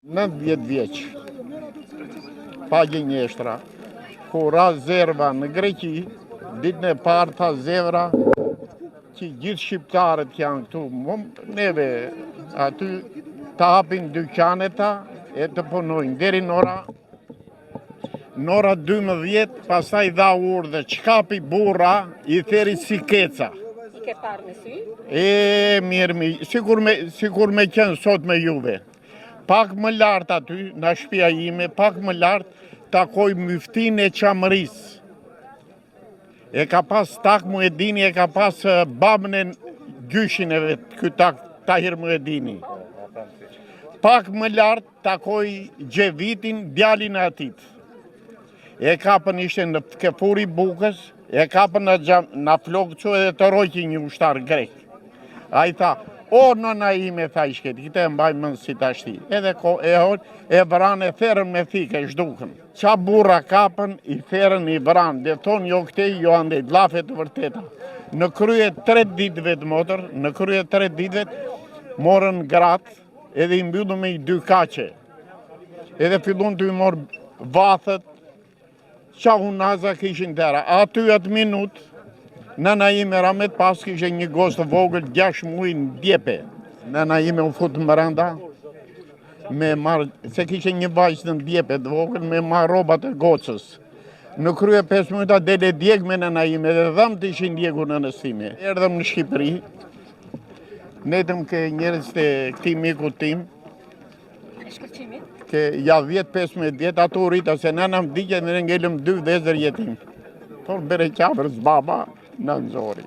90 vjeç, pa gjenjeshtra, ku ra zerva në Greqi, ditën e parë tha zevra, që gjithë shqiptarët janë këtu, neve aty të hapin dyqaneta e të punojnë, deri në ora 12, pastaj dha urdhë, çkapi burra, i theri si keca. I ke parë me sy? Mirë, sikur me qenë sot me juve. Pak më lartë aty, në shtëpia ime, pak më lartë, takoj Myftin e Çamërisë. E ka pas Tak Muedini, e ka pas babën e gjyshin e vetë, ky Tahir Muedini. Pak më lartë, takoj Gjevitin, djalin e atit. E kapën ishte në Kefuri Bukës, e kapën në flokë që edhe të rojki një ushtar grek. A i tha, o nëna ime, tha i shketi, këte e mbaj mënë si të ashti. Edhe e vran e therën me thike, shdukën. Qa burra kapën, i therën i vran, dhe thonë jo këte, jo andej, lafet vërteta. Në krye 3 ditëve të motër, në krye 3 ditëve, morën gratë, edhe i mbyllu me i 2 kache. Edhe fillon të i morë vathët, qa unaza kishin tëra. Aty atë minutë, nëna ime Ramet pas kishe një gosë të vogël 6 muaj në djepe. Nëna ime u futë më randa, se kishe një vajzë në djepe të vogël, me marë robat e gocës. Në krye 5 minuta dele djeg me nëna ime, dhe dhëmë të ishin djegu në nësime. Erdhëm në Shqipëri, netëm ke njerës të këti miku tim, ke ja 10-15 vjetë, ato u rita, se nëna më dike në ngellëm 2 vezër jetim. Por bere qafrës baba, në nëzori.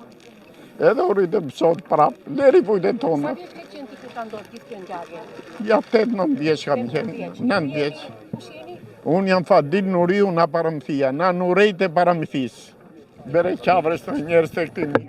Edhe u rritëm sot prap, leri vujtë e tonë. Sa vjetë ke qenë ti kur ka ndodhur gjithë kjo ngjarje? Ja 8-9 vjeç kam qenë, 9 vjeç. Unë jam fa dil në riu në paramëthia, na në rejt e paramëthis. Bere qafrës të njerës të këtimi.